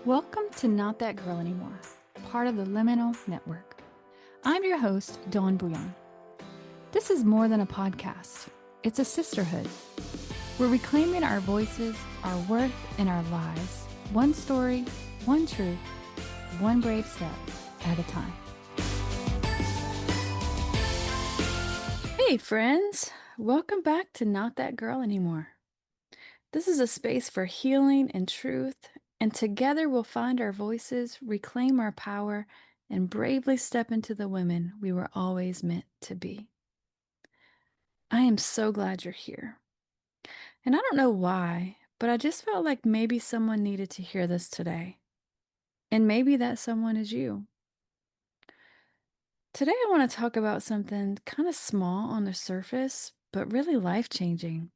Welcome to Not That Girl Anymore, part of the Liminal Network. I'm your host, Dawn Bouillon. This is more than a podcast. It's a sisterhood. We're reclaiming our voices, our worth, and our lives. One story, one truth, one brave step at a time. Hey friends, welcome back to Not That Girl Anymore. This is a space for healing and truth, and together we'll find our voices, reclaim our power, and bravely step into the women we were always meant to be. I am so glad you're here. And I don't know why, but I just felt like maybe someone needed to hear this today. And maybe that someone is you. Today I want to talk about something kind of small on the surface, but really life-changing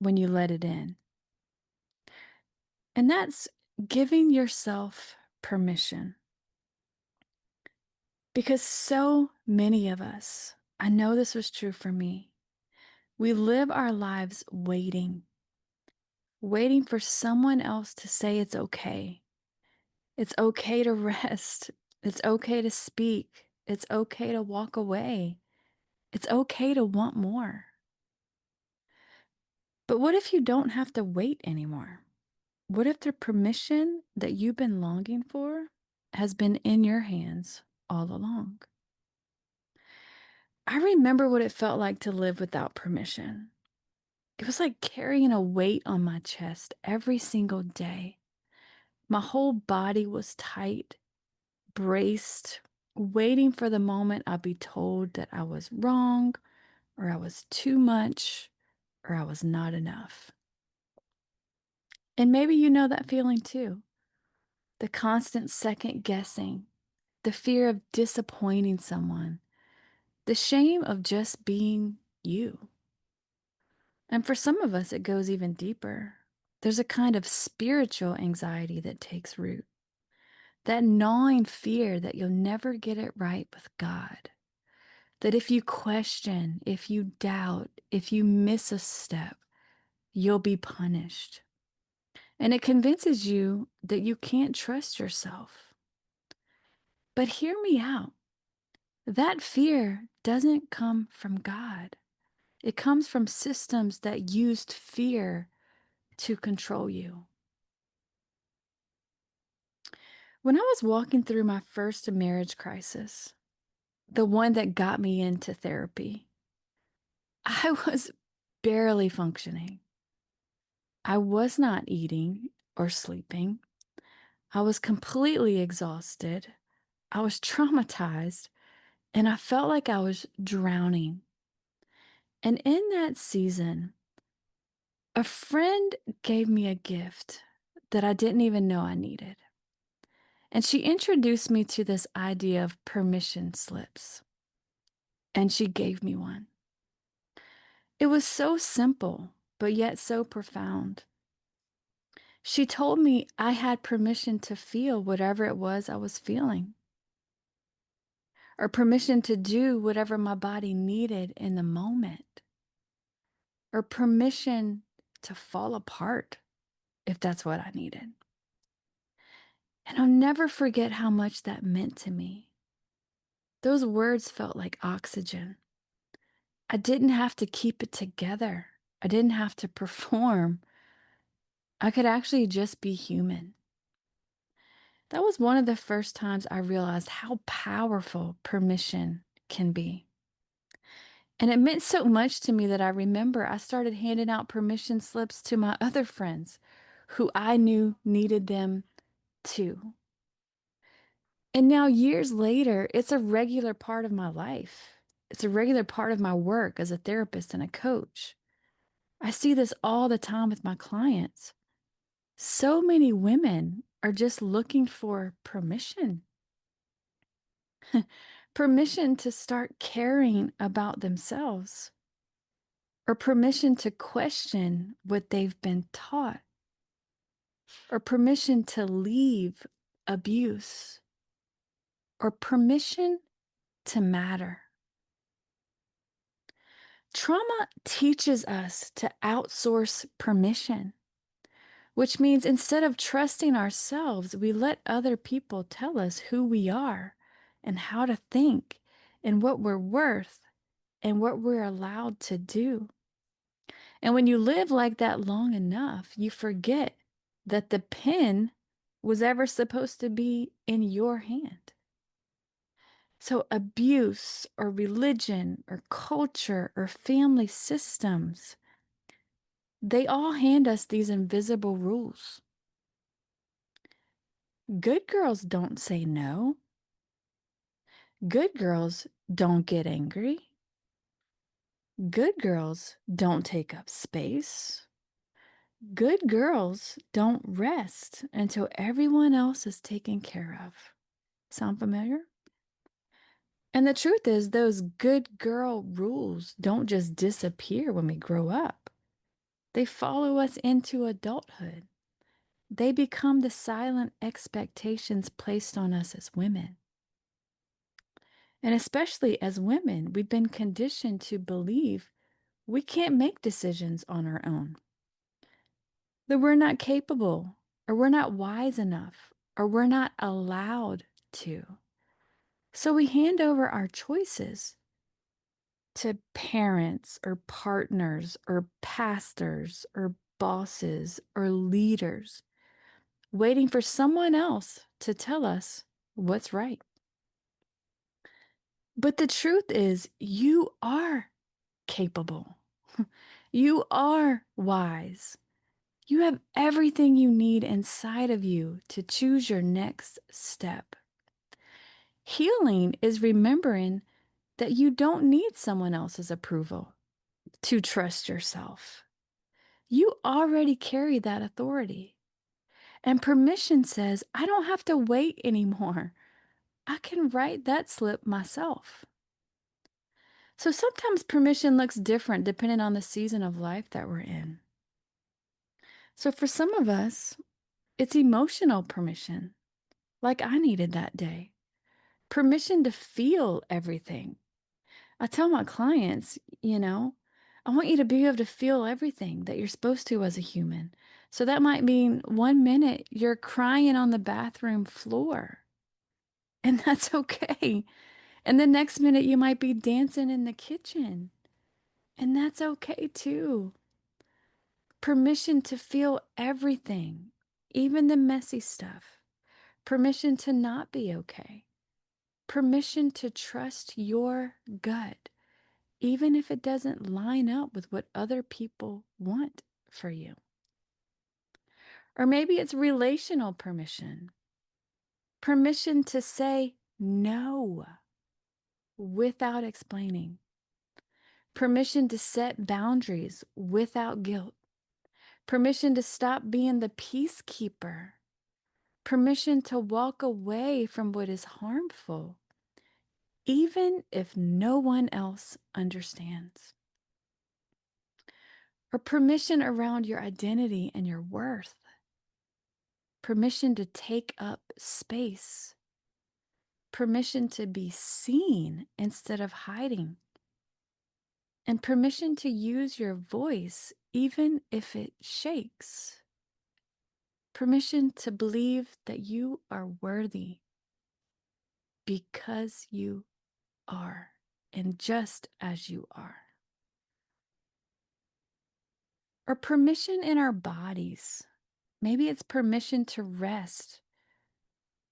when you let it in. And that's giving yourself permission. Because so many of us, I know this was true for me, we live our lives waiting for someone else to say it's okay. It's okay to rest. It's okay to speak. It's okay to walk away. It's okay to want more. But what if you don't have to wait anymore? What if the permission that you've been longing for has been in your hands all along? I remember what it felt like to live without permission. It was like carrying a weight on my chest every single day. My whole body was tight, braced, waiting for the moment I'd be told that I was wrong, or I was too much, or I was not enough. And maybe you know that feeling too. The constant second guessing, the fear of disappointing someone, the shame of just being you. And for some of us, it goes even deeper. There's a kind of spiritual anxiety that takes root. That gnawing fear that you'll never get it right with God. That if you question, if you doubt, if you miss a step, you'll be punished. And it convinces you that you can't trust yourself. But hear me out. That fear doesn't come from God. It comes from systems that used fear to control you. When I was walking through my first marriage crisis, the one that got me into therapy, I was barely functioning. I was not eating or sleeping. I was completely exhausted. I was traumatized, and I felt like I was drowning. And in that season, a friend gave me a gift that I didn't even know I needed. And she introduced me to this idea of permission slips, and she gave me one. It was so simple, but yet so profound. She told me I had permission to feel whatever it was I was feeling, or permission to do whatever my body needed in the moment, or permission to fall apart if that's what I needed. And I'll never forget how much that meant to me. Those words felt like oxygen. I didn't have to keep it together. I didn't have to perform. I could actually just be human. That was one of the first times I realized how powerful permission can be. And it meant so much to me that I remember I started handing out permission slips to my other friends who I knew needed them too. And now, years later, it's a regular part of my life. It's a regular part of my work as a therapist and a coach. I see this all the time with my clients. So many women are just looking for permission. Permission to start caring about themselves, or permission to question what they've been taught, or permission to leave abuse, or permission to matter. Trauma teaches us to outsource permission. which means instead of trusting ourselves, we let other people tell us who we are and how to think and what we're worth and what we're allowed to do. And when you live like that long enough, you forget that the pen was ever supposed to be in your hand. So, abuse or religion or culture or family systems, they all hand us these invisible rules. Good girls don't say no. Good girls don't get angry. Good girls don't take up space. Good girls don't rest until everyone else is taken care of. Sound familiar? And the truth is, those good girl rules don't just disappear when we grow up. They follow us into adulthood. They become the silent expectations placed on us as women. And especially as women, we've been conditioned to believe we can't make decisions on our own, that we're not capable, or we're not wise enough, or we're not allowed to. So we hand over our choices to parents or partners or pastors or bosses or leaders, waiting for someone else to tell us what's right. But the truth is, you are capable. You are wise. You have everything you need inside of you to choose your next step. Healing is remembering that you don't need someone else's approval to trust yourself. You already carry that authority. And permission says, I don't have to wait anymore. I can write that slip myself. So sometimes permission looks different depending on the season of life that we're in. So for some of us, it's emotional permission, like I needed that day. Permission to feel everything. I tell my clients, I want you to be able to feel everything that you're supposed to as a human. So that might mean 1 minute you're crying on the bathroom floor, and that's okay. And the next minute you might be dancing in the kitchen, and that's okay too. Permission to feel everything, even the messy stuff. Permission to not be okay. Permission to trust your gut, even if it doesn't line up with what other people want for you. Or maybe it's relational permission. Permission to say no without explaining. Permission to set boundaries without guilt. Permission to stop being the peacekeeper. Permission to walk away from what is harmful, even if no one else understands. Or permission around your identity and your worth. Permission to take up space. Permission to be seen instead of hiding. And permission to use your voice even if it shakes. Permission to believe that you are worthy because you are, and just as you are. Or permission in our bodies. Maybe it's permission to rest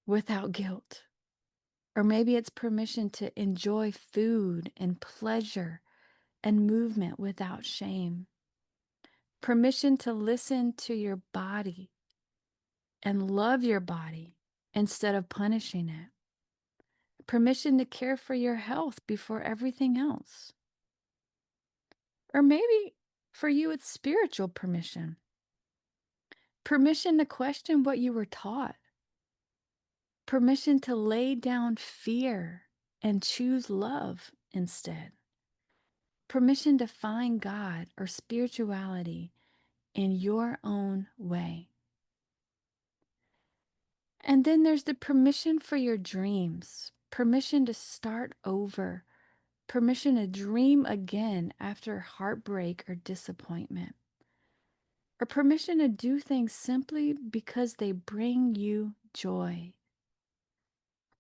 without guilt. Or maybe it's permission to enjoy food and pleasure and movement without shame. Permission to listen to your body and love your body instead of punishing it. Permission to care for your health before everything else. Or maybe for you, it's spiritual permission. Permission to question what you were taught. Permission to lay down fear and choose love instead. Permission to find God or spirituality in your own way. And then there's the permission for your dreams, permission to start over, permission to dream again after heartbreak or disappointment. or permission to do things simply because they bring you joy,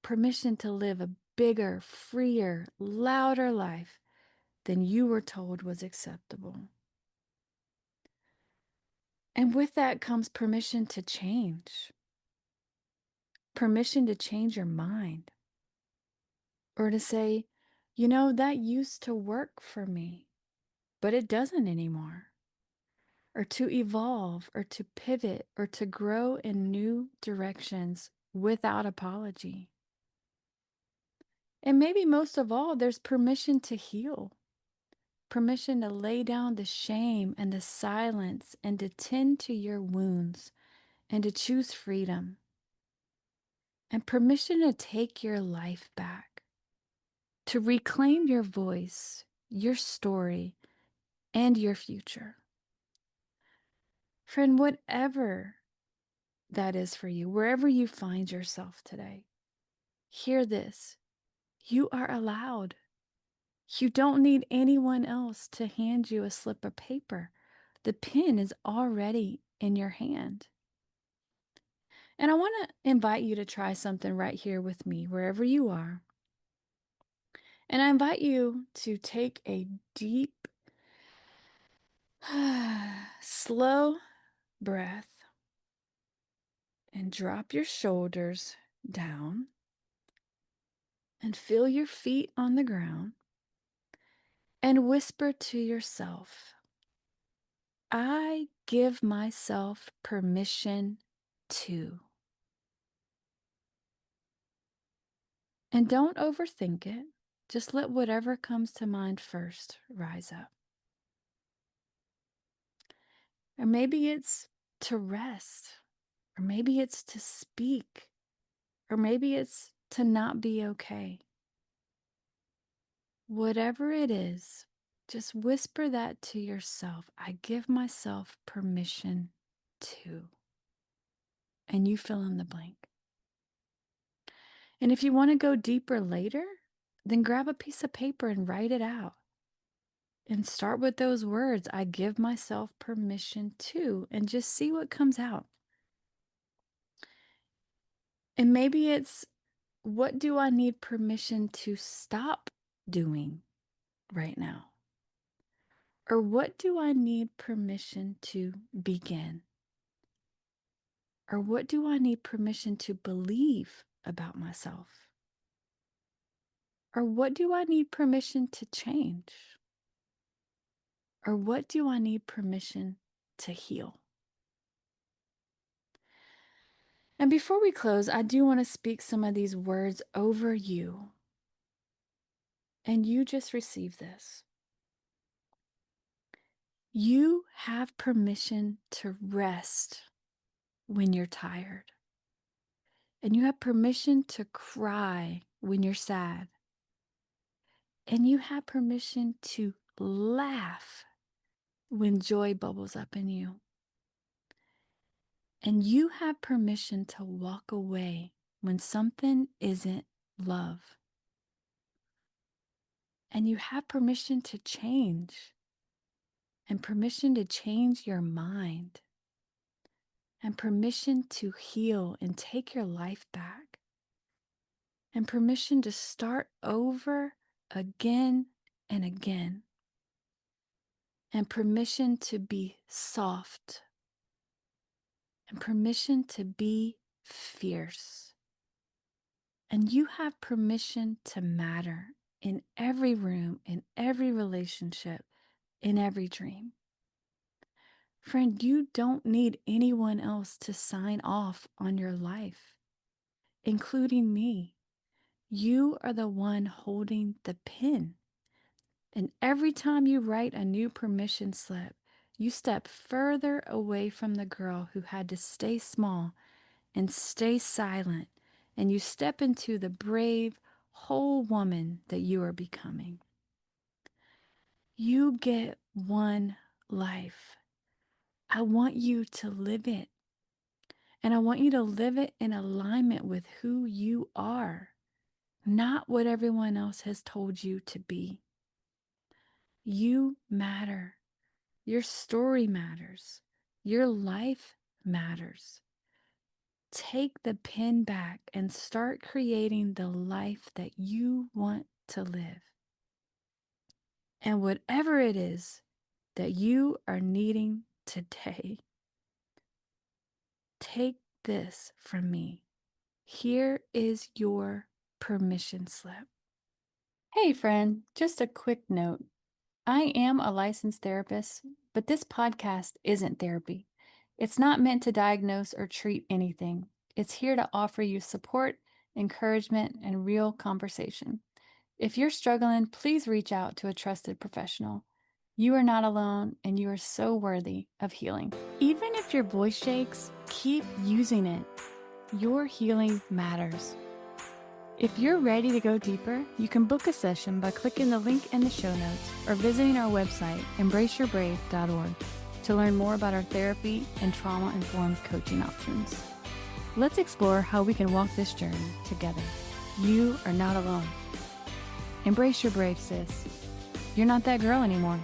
permission to live a bigger, freer, louder life than you were told was acceptable. And with that comes permission to change, permission to change your mind, or to say, that used to work for me, but it doesn't anymore. Or to evolve, or to pivot, or to grow in new directions without apology. And maybe most of all, there's permission to heal, permission to lay down the shame and the silence and to tend to your wounds and to choose freedom, and permission to take your life back, to reclaim your voice, your story, and your future. Friend, whatever that is for you, wherever you find yourself today, hear this. You are allowed. You don't need anyone else to hand you a slip of paper. The pen is already in your hand. And I want to invite you to try something right here with me, wherever you are. And I invite you to take a deep, slow breath and drop your shoulders down and feel your feet on the ground and whisper to yourself, I give myself permission to. And don't overthink it. Just let whatever comes to mind first rise up. Or maybe it's to rest, or maybe it's to speak, or maybe it's to not be okay. Whatever it is, just whisper that to yourself. I give myself permission to. And you fill in the blank. And if you want to go deeper later, then grab a piece of paper and write it out. And start with those words, I give myself permission to, and just see what comes out. And maybe it's, what do I need permission to stop doing right now? Or what do I need permission to begin? Or what do I need permission to believe about myself? Or what do I need permission to change? Or what do I need permission to heal? And before we close, I do want to speak some of these words over you. And you just receive this. You have permission to rest when you're tired. And you have permission to cry when you're sad. And you have permission to laugh when joy bubbles up in you. And you have permission to walk away when something isn't love. And you have permission to change, and permission to change your mind, and permission to heal and take your life back, and permission to start over again and again, and permission to be soft, and permission to be fierce. And you have permission to matter in every room, in every relationship, in every dream. Friend, you don't need anyone else to sign off on your life, including me. You are the one holding the pen. And every time you write a new permission slip, you step further away from the girl who had to stay small and stay silent, and you step into the brave, whole woman that you are becoming. You get one life. I want you to live it. And I want you to live it in alignment with who you are, not what everyone else has told you to be. You matter. Your story matters. Your life matters. Take the pen back and start creating the life that you want to live. And whatever it is that you are needing today, take this from me. Here is your permission slip. Hey, friend, just a quick note. I am a licensed therapist, but this podcast isn't therapy. It's not meant to diagnose or treat anything. It's here to offer you support, encouragement, and real conversation. If you're struggling, please reach out to a trusted professional. You are not alone, and you are so worthy of healing. Even if your voice shakes, keep using it. Your healing matters. If you're ready to go deeper, you can book a session by clicking the link in the show notes or visiting our website, embraceyourbrave.org, to learn more about our therapy and trauma-informed coaching options. Let's explore how we can walk this journey together. You are not alone. Embrace your brave, sis. You're not that girl anymore.